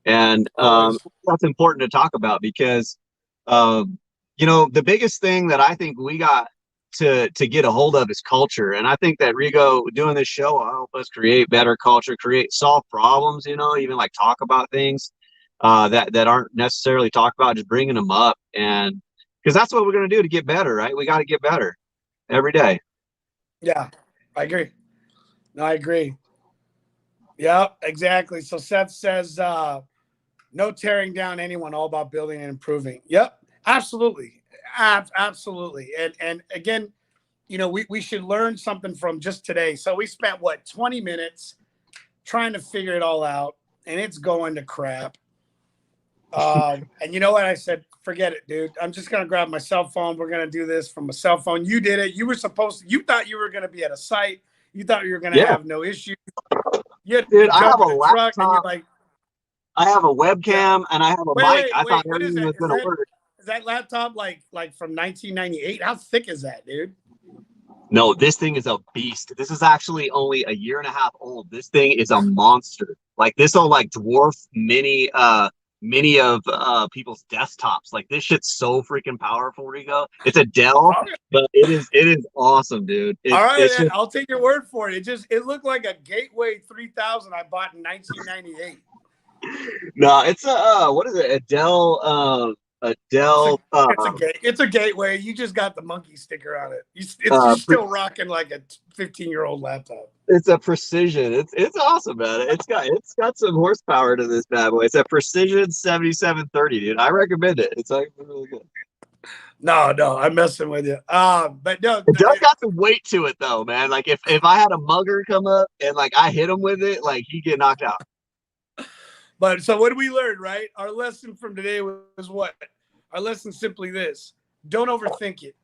Speaker 3: And that's important to talk about, because the biggest thing that I think we got to get a hold of is culture. And I think that Rigo doing this show will help us create better culture, solve problems, even like talk about things that aren't necessarily talked about, just bringing them up. And because that's what we're going to do to get better, right? We got to get better every day.
Speaker 1: Yeah, I agree. No, I agree. Yeah, exactly. So Seth says, no tearing down anyone, all about building and improving. Yep, absolutely. Absolutely. And again, we should learn something from just today. So we spent 20 minutes trying to figure it all out, and it's going to crap. And you know what? I said, forget it, dude. I'm just going to grab my cell phone. We're going to do this from a cell phone. You did it. You were you thought you were going to be at a site. You thought you were going to have no issues.
Speaker 3: Dude, I have a laptop. I have a webcam and I have a mic. I thought everything was going to work.
Speaker 1: Is that laptop like from 1998? How thick is that, dude?
Speaker 3: No, this thing is a beast. This is actually only a year and a half old. This thing is a monster. Like this will like dwarf many of people's desktops. Like this shit's so freaking powerful, Rigo. It's a Dell, but it is awesome, dude.
Speaker 5: All right,
Speaker 3: It's
Speaker 5: man,
Speaker 3: just
Speaker 5: I'll take your word for it. It looked like a Gateway 3000 I bought in 1998.
Speaker 3: no, it's a what is it? A Dell
Speaker 5: It's a Gateway. You just got the monkey sticker on it.
Speaker 3: uh
Speaker 5: You're still rocking like a 15-year-old laptop.
Speaker 3: it's a precision. It's awesome, man. It's got some horsepower to this bad boy. It's a precision 7730, dude. I recommend it. It's like really good.
Speaker 5: No, I'm messing with you. But no,
Speaker 3: It does got some weight to it though, man. Like if I had a mugger come up and like I hit him with it, like he get knocked out.
Speaker 5: But so what did we learn, right? Our lesson from today was what? Our lesson simply this: don't overthink it,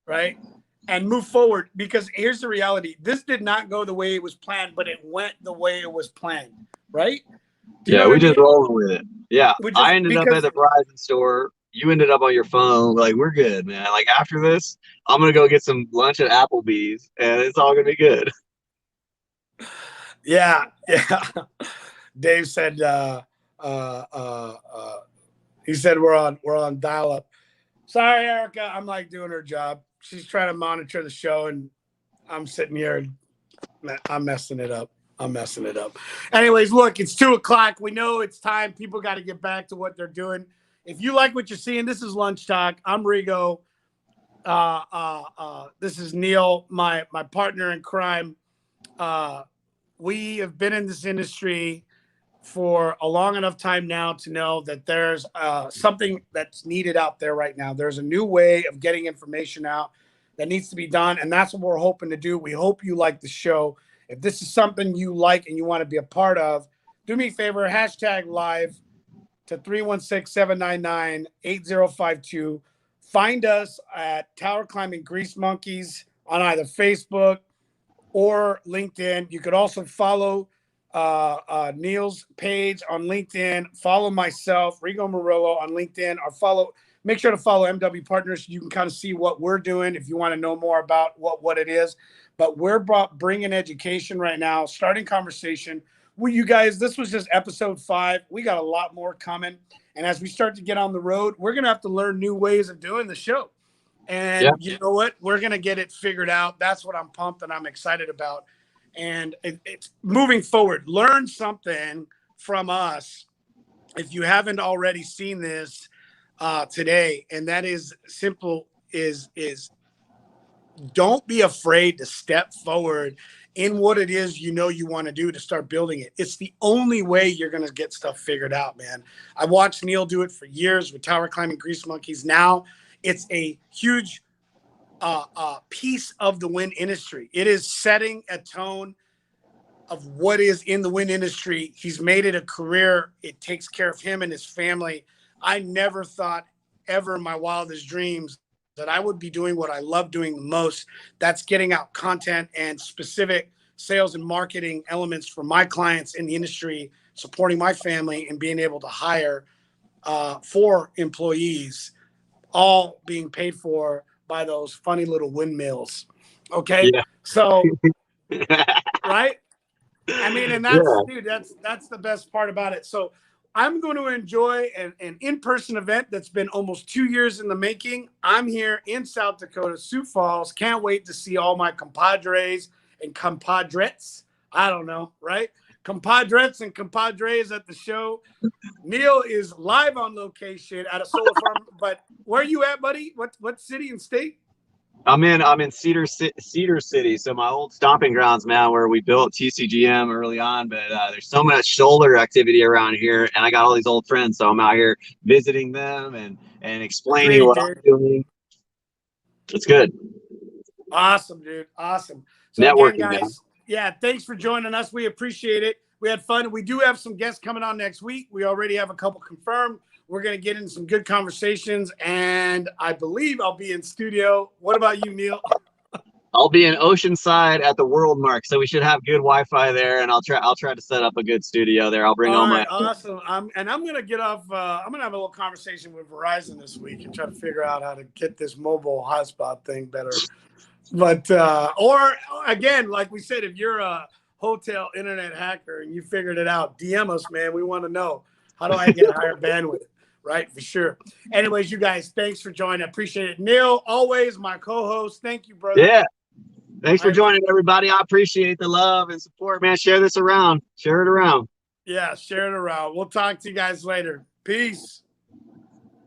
Speaker 5: right? And move forward, because here's the reality: this did not go the way it was planned, but it went the way it was planned, right?
Speaker 3: Yeah, we just rolling with it. Yeah, I ended up at
Speaker 5: because
Speaker 3: the Verizon store. You ended up on your phone. Like we're good, man. Like after this, I'm gonna go get some lunch at Applebee's, and it's all gonna be good.
Speaker 5: yeah. Dave said he said we're on dial up. Sorry, Erica. I'm like doing her job. She's trying to monitor the show, and I'm sitting here. I'm messing it up. Anyways, look, it's 2:00. We know it's time. People got to get back to what they're doing. If you like what you're seeing, this is Lunch Talk. I'm Rigo. This is Neal, my partner in crime. We have been in this industry for a long enough time now to know that there's something that's needed out there right now. There's a new way of getting information out that needs to be done, and that's what we're hoping to do. We hope you like the show. If this is something you like and you want to be a part of, do me a favor, hashtag live to 316-799-8052. Find us at Tower Climbing Grease Monkeys on either Facebook or LinkedIn. You could also follow Neal's page on LinkedIn. Follow myself, Rigo Murillo, on LinkedIn, or make sure to follow MW Partners so you can kind of see what we're doing if you want to know more about what it is. But we're bringing education right now, starting conversation. Well, you guys, this was just episode 5. We got a lot more coming. And as we start to get on the road, we're going to have to learn new ways of doing the show. And You know what? We're going to get it figured out. That's what I'm pumped and I'm excited about. And it's moving forward. Learn something from us if you haven't already seen this today. And that is simple is don't be afraid to step forward in what it is you want to do to start building it. It's the only way you're going to get stuff figured out, man. I watched Neal do it for years with Tower Climbing Grease Monkeys. Now it's a huge piece of the wind industry. It is setting a tone of what is in the wind industry. He's made it a career. It takes care of him and his family. I never thought ever in my wildest dreams that I would be doing what I love doing the most. That's getting out content and specific sales and marketing elements for my clients in the industry, supporting my family, and being able to hire 4 employees, all being paid for by those funny little windmills. Okay.
Speaker 3: Yeah.
Speaker 5: So, right. I mean, and that's the best part about it. So I'm going to enjoy an in-person event that's been almost 2 years in the making. I'm here in South Dakota, Sioux Falls. Can't wait to see all my compadres and compadres. I don't know, right? Compadres and compadres at the show. Neal is live on location at a solar farm. But where are you at, buddy? What city and state?
Speaker 3: I'm in Cedar City, so my old stomping grounds, man, where we built TCGM early on. But there's so much solar activity around here, and I got all these old friends, so I'm out here visiting them and explaining what I'm doing. It's good.
Speaker 5: Awesome, dude. Awesome. So
Speaker 3: Networking,
Speaker 5: again, guys,
Speaker 3: man.
Speaker 5: thanks for joining us. We appreciate it. We had fun. We do have some guests coming on next week. We already have a couple confirmed. We're going to get in some good conversations, and I believe I'll be in studio. What about you, Neal?
Speaker 3: I'll be in Oceanside at the World Mark, so we should have good Wi-Fi there, and I'll try to set up a good studio there. I'll bring all my
Speaker 5: awesome. I'm going to get off. I'm going to have a little conversation with Verizon this week and try to figure out how to get this mobile hotspot thing better But or again, like we said, if you're a hotel internet hacker and you figured it out, DM us, man. We want to know, how do I get higher bandwidth? Right, for sure. Anyways, you guys, thanks for joining. I appreciate it. Neal, always my co-host. Thank you, brother.
Speaker 3: Yeah. Thanks for joining, everybody. I appreciate the love and support, man. Share this around. Share it around.
Speaker 5: Yeah, share it around. We'll talk to you guys later. Peace.